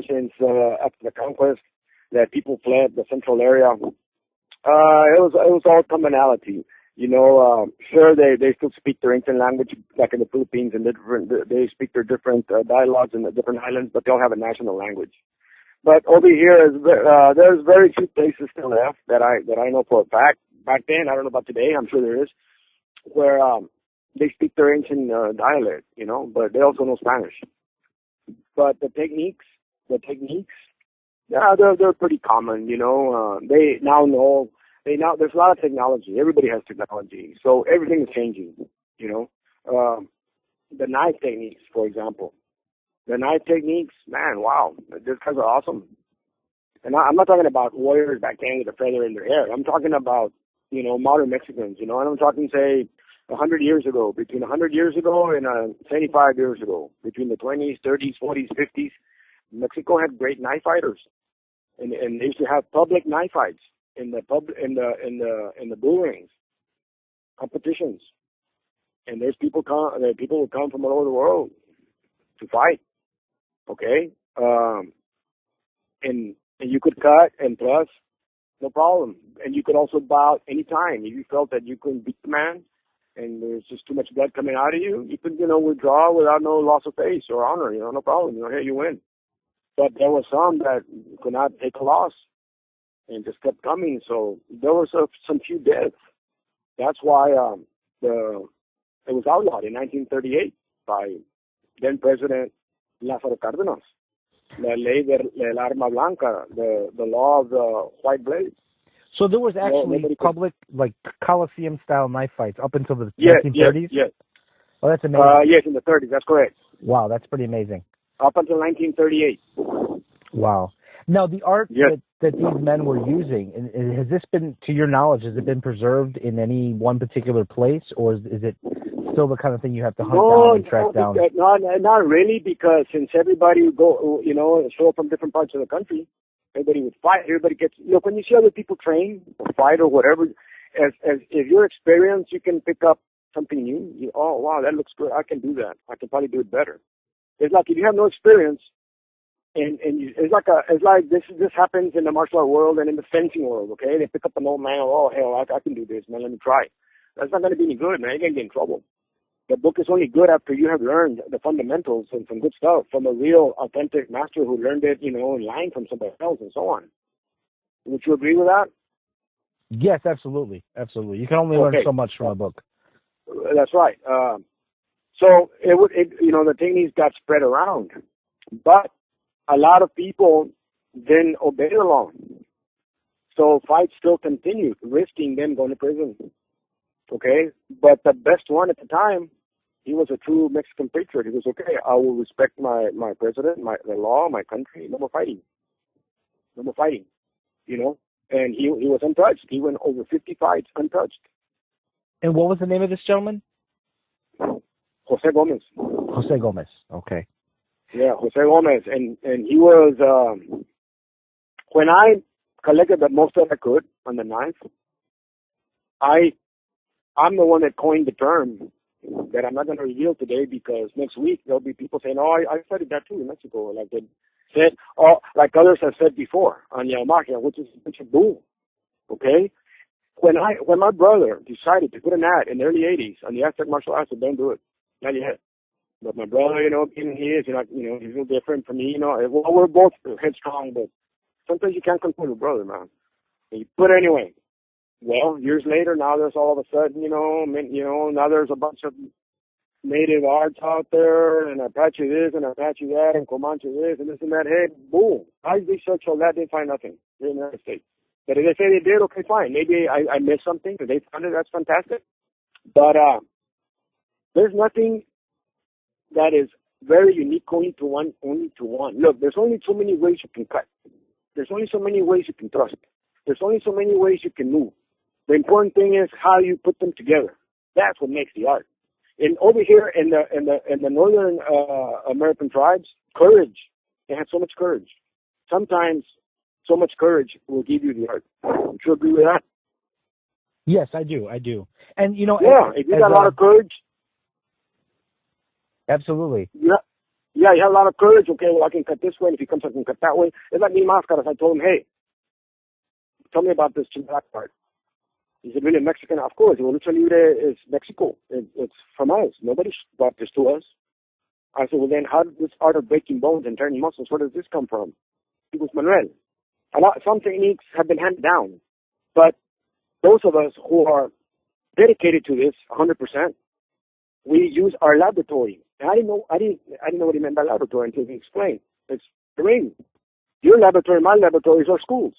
B: since after the conquest that people fled the central area, it was all commonality. Sure, they still speak their ancient language, like in the Philippines, and they speak their different dialogues in the different islands, but they all have a national language. But over here, there's very few places still left that I know for a fact. Back then, I don't know about today, I'm sure there is, where they speak their ancient dialect, but they also know Spanish. But the techniques, yeah, they're pretty common, They now know, there's a lot of technology. Everybody has technology, so everything is changing, The knife techniques, for example. The knife techniques, man, wow, these guys are awesome. And I'm not talking about warriors back then with a feather in their hair. I'm talking about, modern Mexicans, and I'm talking, say, 100 years ago, between 100 years ago and 75 years ago, between the 20s, 30s, 40s, 50s, Mexico had great knife fighters. And they used to have public knife fights in the bull rings, competitions. And there's people would come from all over the world to fight. Okay, and you could cut and plus, no problem. And you could also bow anytime if you felt that you couldn't beat the man, and there's just too much blood coming out of you. You could, withdraw without no loss of face or honor. No problem. Hey, you win. But there were some that could not take a loss and just kept coming. So there were some few deaths. That's why it was outlawed in 1938 by then President Lázaro Cárdenas, la ley del arma blanca, the law of the white blade.
A: So there was actually public, like Coliseum-style knife fights up until the 1930s?
B: Yes.
A: Oh, that's amazing.
B: Yes, in the 30s. That's correct.
A: Wow, that's pretty amazing.
B: Up until 1938.
A: Wow. Now, the art that these men were using, has this been, to your knowledge, has it been preserved in any one particular place, or is it still the kind of thing you have to hunt down and track down?
B: No, not really, because since everybody would go, show up from different parts of the country, everybody would fight. Everybody gets, look, when you see other people train or fight or whatever, as if you're experienced, you can pick up something new. Oh, wow, that looks good. I can do that. I can probably do it better. It's like if you have no experience, and it's like this happens in the martial art world and in the fencing world. Okay, they pick up an old man. Oh hell, I can do this, man. Let me try. That's not going to be any good, man. You're going to get in trouble. The book is only good after you have learned the fundamentals and some good stuff from a real, authentic master who learned it, in line from somebody else and so on. Would you agree with that?
A: Yes, absolutely, absolutely. You can only learn so much from a book.
B: That's right. So the techniques got spread around, but a lot of people didn't obey the law. So fights still continued, risking them going to prison. Okay? But the best one at the time, he was a true Mexican patriot. He was, okay, I will respect my president, the law, my country. No more fighting. And he was untouched. He went over 50 fights untouched.
A: And what was the name of this gentleman?
B: Jose Gomez.
A: Jose Gomez. Okay.
B: Yeah, Jose Gomez, and he was. When I collected the most that I could on the knife, I'm the one that coined the term that I'm not going to reveal today, because next week there'll be people saying, "Oh, I studied that too in Mexico," like they said, like others have said before on Yaomachtia, which is a bull. Okay. When my brother decided to put an ad in the early '80s on the Aztec martial arts, I said, "Don't do it, not yet." But my brother, being he is, he's a little different from me, Well, we're both headstrong, but sometimes you can't control your brother, man. And you put it anyway. Well, years later, now there's all of a sudden, now there's a bunch of native arts out there, and Apache this, and Apache that, and Comanche this, and this and that. Hey, boom. I researched all that, didn't find nothing here in the United States. But if they say they did, okay, fine. Maybe I missed something. If they found it, that's fantastic. But there's nothing that is very unique only to one. Look, there's only so many ways you can cut. There's only so many ways you can thrust. There's only so many ways you can move. The important thing is how you put them together. That's what makes the art. And over here in the northern American tribes, courage. They have so much courage. Sometimes so much courage will give you the art. Would you agree with that?
A: Yes, I do. And
B: if you got a lot of courage.
A: Absolutely.
B: Yeah, you have a lot of courage. Okay, well, I can cut this way, and if he comes, I can cut that way. It's like me, Mascaras. I told him, hey, tell me about this Chilac part. Is it really Mexican? Of course. Well, Lucha Libre is Mexico. It's from us. Nobody brought this to us. I said, well, then how did this art of breaking bones and turning muscles, where does this come from? It was Manuel. Some techniques have been handed down, but those of us who are dedicated to this 100%, we use our laboratory. And I didn't know what he meant by laboratory until he explained. It's the ring. Your laboratory, my laboratory is our schools.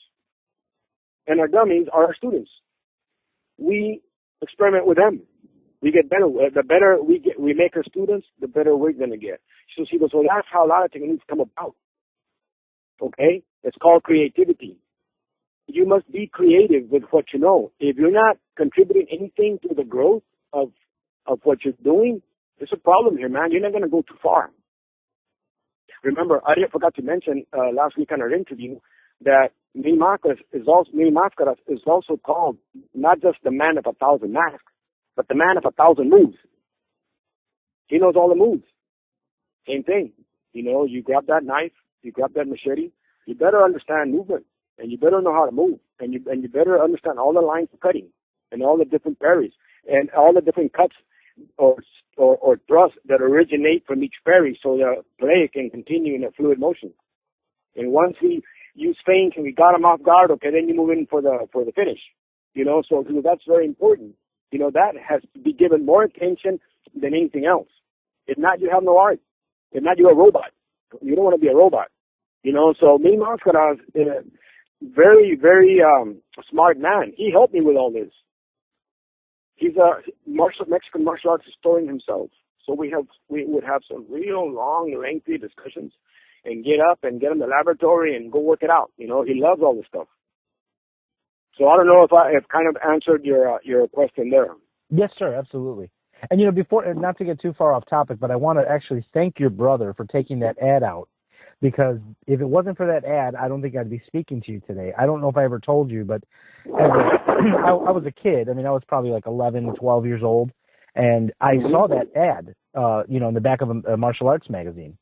B: And our dummies are our students. We experiment with them. We get better. The better we make our students, the better we're going to get. So she goes, well, that's how a lot of techniques come about. Okay? It's called creativity. You must be creative with what you know. If you're not contributing anything to the growth of what you're doing, there's a problem here, man. You're not going to go too far. Remember, I forgot to mention last week on our interview that Mi Máscaras is also called not just the man of 1,000 masks, but the man of 1,000 moves. He knows all the moves. Same thing. You grab that knife, you grab that machete, you better understand movement, and you better know how to move, and you better understand all the lines of cutting, and all the different parries, and all the different cuts or thrusts that originate from each parry, so the play can continue in a fluid motion. And once we use feints and we got him off guard, okay, then you move in for the finish. So that's very important. That has to be given more attention than anything else. If not, you have no art. If not, you're a robot. You don't want to be a robot. So Mi Máscaras, very, very smart man. He helped me with all this. He's a Mexican martial arts historian himself. So we would have some real long, lengthy discussions and get up and get in the laboratory and go work it out. He loves all this stuff. So I don't know if I have kind of answered your question there.
A: Yes, sir, absolutely. And before, not to get too far off topic, but I want to actually thank your brother for taking that ad out, because if it wasn't for that ad, I don't think I'd be speaking to you today. I don't know if I ever told you, but I was a kid. I mean, I was probably like 11, 12 years old, and I saw that ad, in the back of a martial arts magazine.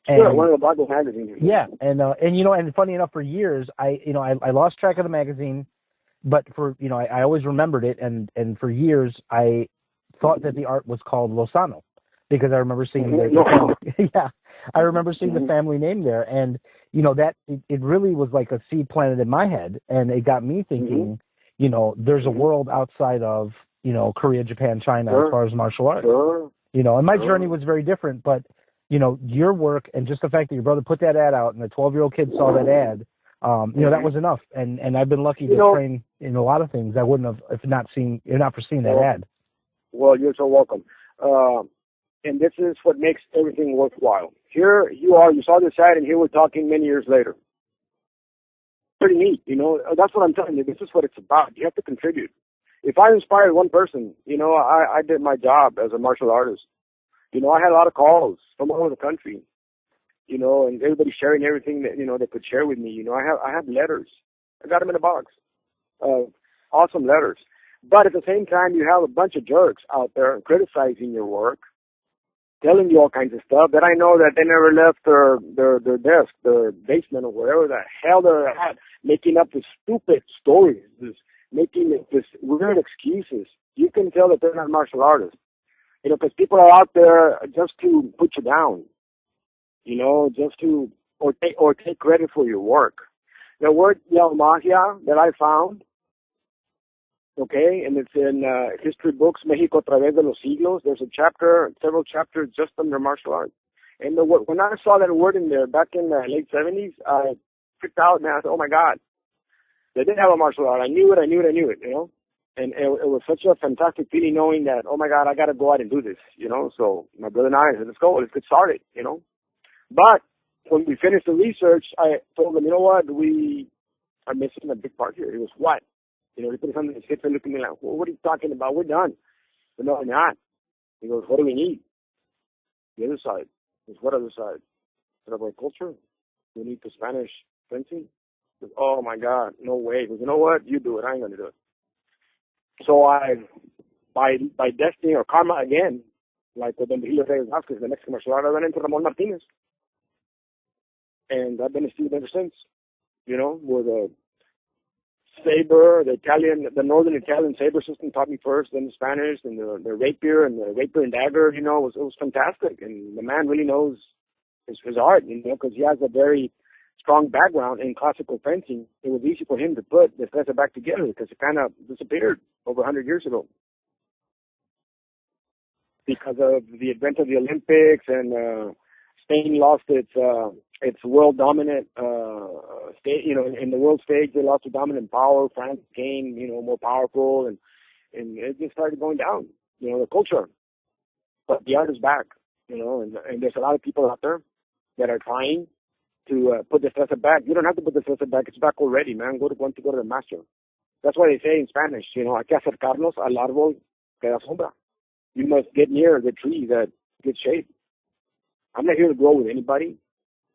A: And,
B: sure, one of the Bible magazines.
A: Yeah, and funny enough, for years, I lost track of the magazine, but I always remembered it, and for years I thought that the art was called Lozano, because I remember seeing I remember seeing the family name there, and that it really was like a seed planted in my head, and it got me thinking, there's a world outside of Korea, Japan, China, as far as martial arts. And my journey was very different, but your work and just the fact that your brother put that ad out and the 12-year-old kid saw that ad, that was enough. And I've been lucky to train in a lot of things I wouldn't have if not for seeing that ad.
B: Well, you're so welcome. And this is what makes everything worthwhile. Here you are, you saw this ad, and here we're talking many years later. Pretty neat, That's what I'm telling you. This is what it's about. You have to contribute. If I inspired one person, I did my job as a martial artist. I had a lot of calls from all over the country, and everybody sharing everything that, they could share with me. I have letters. I got them in a box. Awesome letters. But at the same time, you have a bunch of jerks out there criticizing your work, telling you all kinds of stuff that I know that they never left their desk, their basement, or wherever the hell they're at, making up this stupid stories, making this weird excuses. You can tell that they're not martial artists, because people are out there just to put you down, just to or take credit for your work. The word Yaomachtia that I found. Okay, and it's in history books, México a través de los siglos. There's several chapters just on their martial arts. And when I saw that word in there back in the late 70s, I freaked out, man. I said, oh my God, they did have a martial art. I knew it, And it was such a fantastic feeling knowing that, oh my God, I got to go out and do this, So my brother and I said, let's get started, But when we finished the research, I told them, you know what, we are missing a big part here. It was what? He put something in his head and looked at me like, well, what are you talking about? We're done. But no, we're not. He goes, what do we need? The other side. He goes, what other side? I said, our culture. We need the Spanish fencing. He goes, oh my God, no way. He goes, you know what? You do it. I ain't going to do it. So by destiny or karma again, like with Benjilio Reyes Vasquez, the Mexican martial art, I ran into Ramon Martinez. And I've been a student ever since, with a saber, the northern Italian saber system taught me first, then the Spanish, and the rapier and dagger, it was fantastic. And the man really knows his art, because he has a very strong background in classical fencing. It was easy for him to put the destreza back together because it kind of disappeared over 100 years ago because of the advent of the Olympics, and Spain lost its world dominant state. In the world stage, they lost their dominant power. France became, more powerful, and it just started going down. The culture, but the art is back. And there's a lot of people out there that are trying to put the destreza back. You don't have to put the destreza back; it's back already, man. Go to the master. That's why they say in Spanish, hay que acercarnos al árbol que da sombra. You must get near the tree that gets shade. I'm not here to grow with anybody.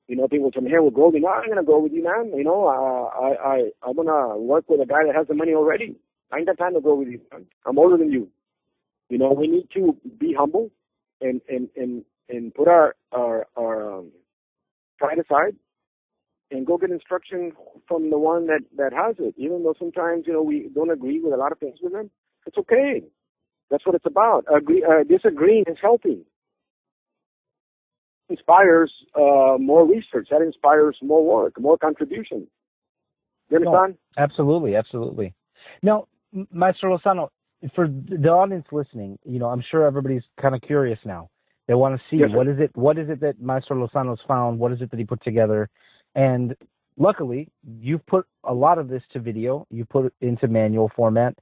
B: People tell me, hey, we'll grow with you. No, I'm going to grow with you, man. I'm going to work with a guy that has the money already. I ain't got time to grow with you, man. I'm older than you. We need to be humble and put our pride aside and go get instruction from the one that has it. Even though sometimes, we don't agree with a lot of things with them. It's okay. That's what it's about. Disagreeing is healthy. Inspires more research. That inspires more work, more contribution. You understand?
A: No, absolutely. Now, Maestro Lozano, for the audience listening, I'm sure everybody's kind of curious now. They want to see what is it that Maestro Lozano's found, what is it that he put together, and luckily, you've put a lot of this to video. You put it into manual format.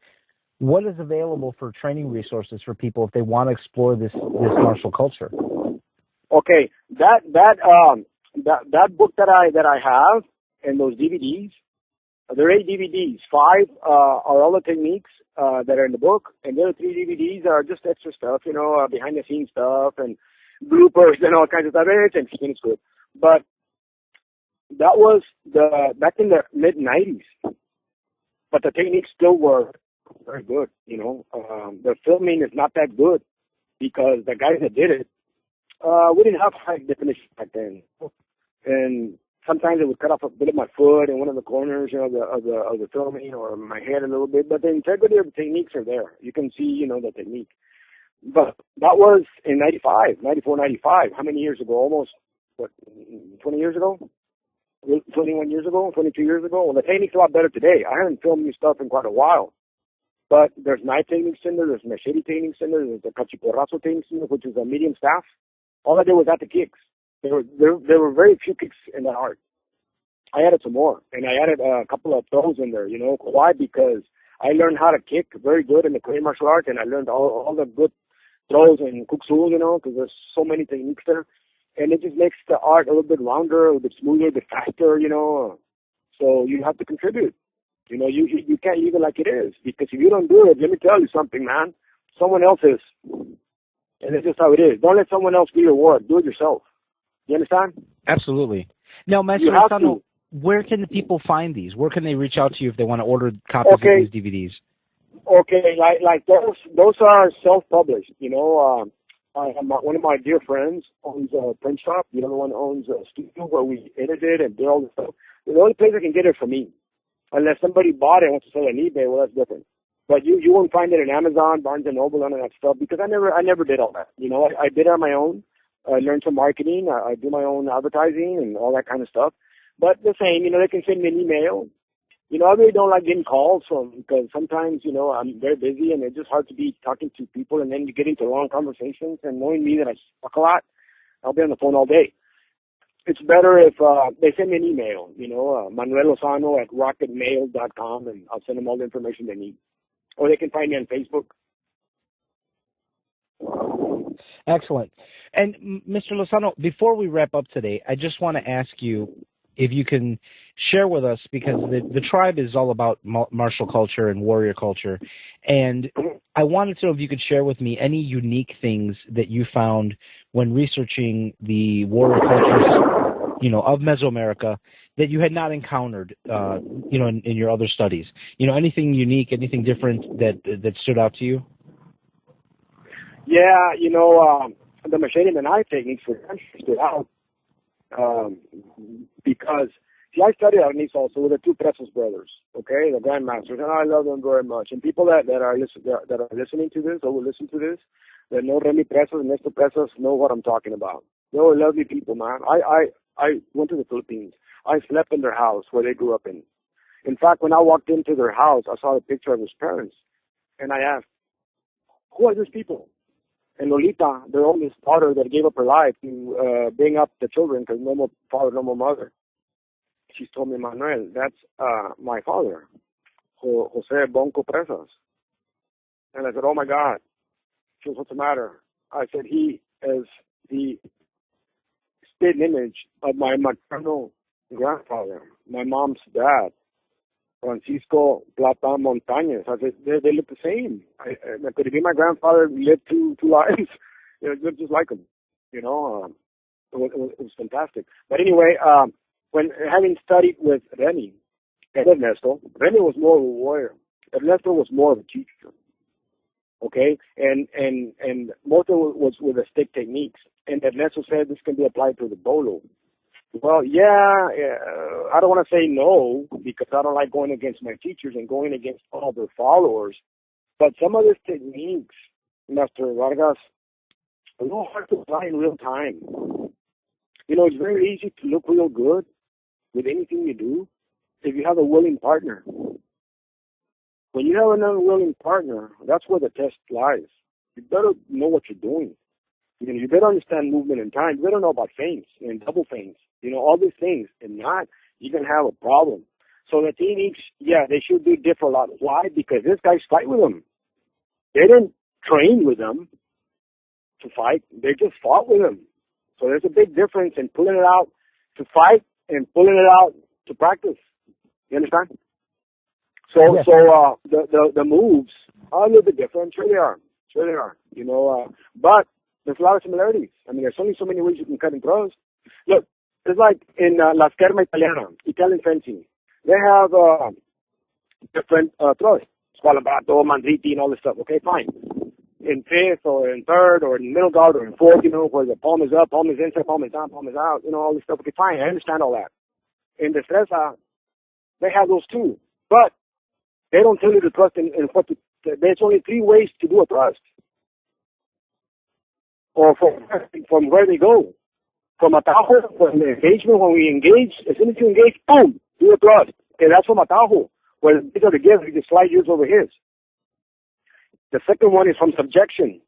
A: What is available for training resources for people if they want to explore this martial culture?
B: Okay, that book that I have and those DVDs, there are 8 DVDs. 5 are all the techniques that are in the book, and the other 3 DVDs are just extra stuff, behind the scenes stuff and bloopers and all kinds of stuff. It's good, but that was back in the mid '90s. But the techniques still were very good. The filming is not that good because the guys that did it, we didn't have high definition back then, and sometimes it would cut off a bit of my foot in one of the corners, of the filming, or my head a little bit. But the integrity of the techniques are there. You can see, the technique. But that was in 94, 95. How many years ago? Almost, 20 years ago? 21 years ago? 22 years ago? Well, the technique's a lot better today. I haven't filmed new stuff in quite a while. But there's knife techniques in there. There's machete techniques in there. There's the cachiporrazo techniques in there, which is a medium staff. All I did was add the kicks. There were very few kicks in that art. I added some more, and I added a couple of throws in there. Why? Because I learned how to kick very good in the Korean martial arts, and I learned all the good throws and kuksu, because there's so many techniques there, and it just makes the art a little bit rounder, a little bit smoother, a bit faster, So you have to contribute. You can't leave it like it is, because if you don't do it, let me tell you something, man. Someone else is, and it's just how it is. Don't let someone else do your work. Do it yourself. You understand?
A: Absolutely. Now, Maestro Lozano, where can the people find these? Where can they reach out to you if they want to order copies of these DVDs?
B: Okay, like those are self-published. One of my dear friends owns a print shop. The other one owns a studio where we edited and did all this stuff. The only place I can get it from me, unless somebody bought it and wants to sell it on eBay. Well, that's different. But you won't find it in Amazon, Barnes and Noble, none of that stuff, because I never did all that. I did it on my own. I learned some marketing. I do my own advertising and all that kind of stuff. But the same, they can send me an email. I really don't like getting calls because sometimes, I'm very busy and it's just hard to be talking to people, and then you get into long conversations, and knowing me that I talk a lot, I'll be on the phone all day. It's better if they send me an email, Manuel Lozano at rocketmail.com, and I'll send them all the information they need. Or they can find me on Facebook.
A: Excellent. And Mr. Lozano, before we wrap up today, I just want to ask you if you can share with us, because the tribe is all about martial culture and warrior culture, and I wanted to know if you could share with me any unique things that you found when researching the warrior cultures, of Mesoamerica that you had not encountered, in your other studies. Anything unique, anything different that stood out to you?
B: Yeah, the machete and the knife techniques were stood out because, I studied underneath also with the 2 Presos brothers, okay, the grandmasters, and I love them very much. And people that are listening to this, or will listen to this, that know Remy Presos and Maestro Presos, know what I'm talking about. They were lovely people, man. I went to the Philippines. I slept in their house where they grew up in. In fact, when I walked into their house, I saw a picture of his parents, and I asked, who are these people? And Lolita, their oldest daughter that gave up her life to bring up the children because no more father, no more mother. She told me, Manuel, that's my father, Jose Bonco Presas. And I said, oh my God. She goes, what's the matter? I said, he is the spit image of my maternal grandfather, my mom's dad, Francisco Plata Montañez. I said, they look the same. Could it be my grandfather lived two lives? Looked just like him. It was fantastic. But anyway, when having studied with Remy and Ernesto, Remy was more of a warrior. Ernesto was more of a teacher. Okay, and Moto was with the stick techniques, and Ernesto said this can be applied to the bolo. Well, yeah, I don't want to say no, because I don't like going against my teachers and going against all their followers. But some of these techniques, Master Vargas, are a little hard to apply in real time. It's very easy to look real good with anything you do if you have a willing partner. When you have an unwilling partner, that's where the test lies. You better know what you're doing. You better understand movement and time. You better know about feints and double feints. All these things. And not, you're going to have a problem. So the techniques, yeah, they should be different a lot. Why? Because these guys fight with them. They didn't train with them to fight. They just fought with them. So there's a big difference in pulling it out to fight and pulling it out to practice. You understand? So,
A: yes.
B: the moves are a little bit different. Sure they are. Sure they are. You know, but there's a lot of similarities. I mean, there's only so many ways you can cut and thrust. Look, it's like in La Scherma Italiana, Italian fencing. They have different thrusts. Squalabrato, Mandriti, and all this stuff. Okay, fine. In fifth or in third or in middle guard or in fourth, you know, where the palm is up, palm is inside, palm is down, palm is out, you know, all this stuff. Okay, fine. I understand all that. In Destreza, they have those too. But they don't tell you the thrust in what to, there's only 3 ways to do a thrust. Or from where they go. From atajo, from the engagement, when we engage, as soon as you engage, boom, do a thrust. Okay, that's from atajo. Where these are the gifts, you just slide yours over his. The second one is from subjection.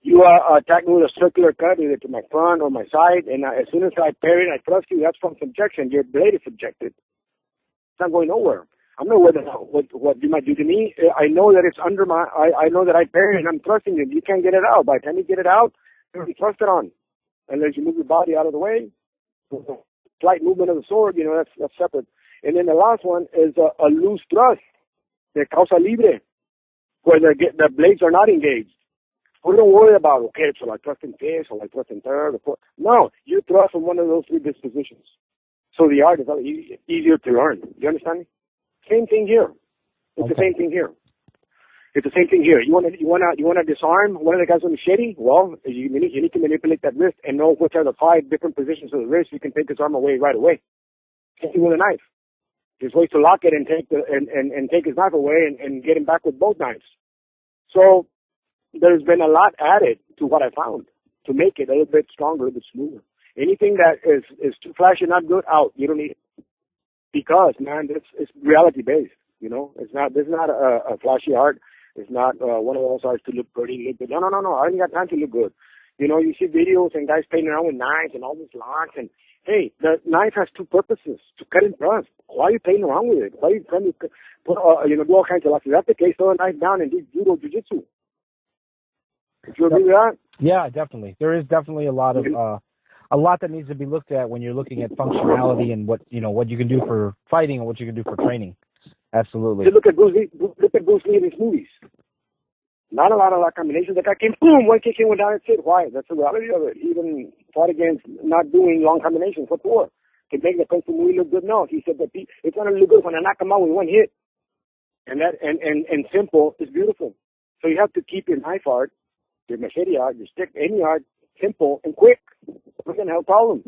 B: You attack me with a circular cut, either to my front or my side, and as soon as I parry and I thrust you, that's from subjection. Your blade is subjected. It's not going nowhere. I'm not worried about what you might do to me. I know that it's under my, I know that I parry and I'm thrusting you. You can't get it out. By the time you get it out, you'll be thrusted on. Unless you move your body out of the way. Slight movement of the sword, you know, that's separate. And then the last one is a loose thrust, the causa libre, where the blades are not engaged. We don't worry about, okay, so I thrust in fifth, or I thrust in third, or fourth. No, you thrust from one of those 3 dispositions. So the art is easier to learn. Do you understand me? Same thing here. It's the same thing here. It's the same thing here. You want to disarm one of the guys with a machete? Well, you need to manipulate that wrist and know which are the 5 different positions of the wrist. You can take his arm away right away. Same thing with a knife. There's ways to lock it and take and take his knife away and get him back with both knives. So there's been a lot added to what I found to make it a little bit stronger, a little bit smoother. Anything that is too flashy, not good, out. You don't need it. Because, man, it's reality based. You know, this is not a flashy art. It's not one of those arts to look pretty, look good. No. I ain't got time to look good. You know, you see videos and guys playing around with knives and all these locks. And hey, the knife has 2 purposes: to cut and thrust. Why are you playing around with it? Why are you trying to put, do all kinds of locks? If that's the case, throw a knife down and do judo, jiu-jitsu. Do you agree with that?
A: Yeah, definitely. There is definitely a lot that needs to be looked at when you're looking at functionality and what you can do for fighting and what you can do for training. Absolutely.
B: Look at Bruce Lee in his movies. Not a lot of lock combinations. The guy came, boom, one kick in, went down, and hit. Why? That's the reality of it. He even fought against not doing long combinations. What for? To make the Kung Fu movie look good? No. He said that it's going to look good when I knock him out with one hit. And that and simple is beautiful. So you have to keep your knife art, your machete art, your stick, any art, simple and quick. We're going to have problems.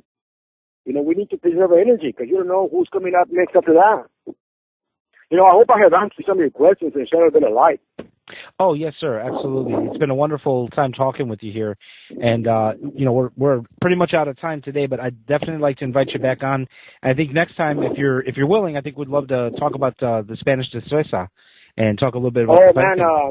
B: You know, we need to preserve our energy because you don't know who's coming up next after that. You know, I hope I have answered some of your questions and shed a bit of light.
A: Oh, yes, sir. Absolutely. It's been a wonderful time talking with you here. And, we're pretty much out of time today, but I'd definitely like to invite you back on. And I think next time, if you're willing, I think we'd love to talk about the Spanish destreza and talk a little bit about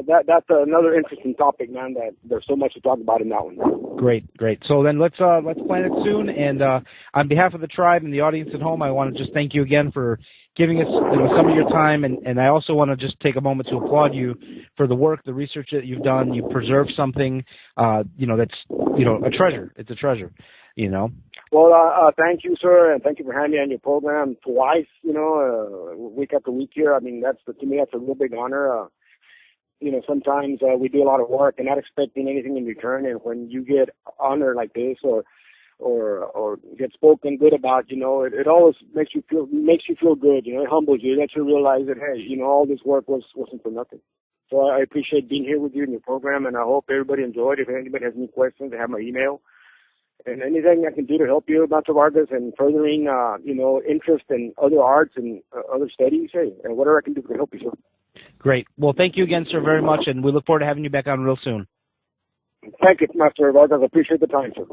B: that's another interesting topic, man, that there's so much to talk about in that one.
A: Great. So then let's plan it soon. And on behalf of the tribe and the audience at home, I want to just thank you again for giving us some of your time, and I also want to just take a moment to applaud you for the work, the research that you've done. You preserved something, that's a treasure. It's a treasure, you know.
B: Well, thank you, sir, and thank you for having me on your program twice. Week after week here. I mean, to me that's a real big honor. Sometimes we do a lot of work and not expecting anything in return, and when you get honor like this, or get spoken good about, it always makes you feel good. It humbles you. It lets you realize that, hey, all this work wasn't for nothing. So I appreciate being here with you in your program, and I hope everybody enjoyed. If anybody has any questions, they have my email. And anything I can do to help you, Maestro Vargas, and furthering, interest in other arts and other studies, and whatever I can do to help you, sir.
A: Great. Well, thank you again, sir, very much, and we look forward to having you back on real soon.
B: Thank you, Maestro Vargas. I appreciate the time, sir.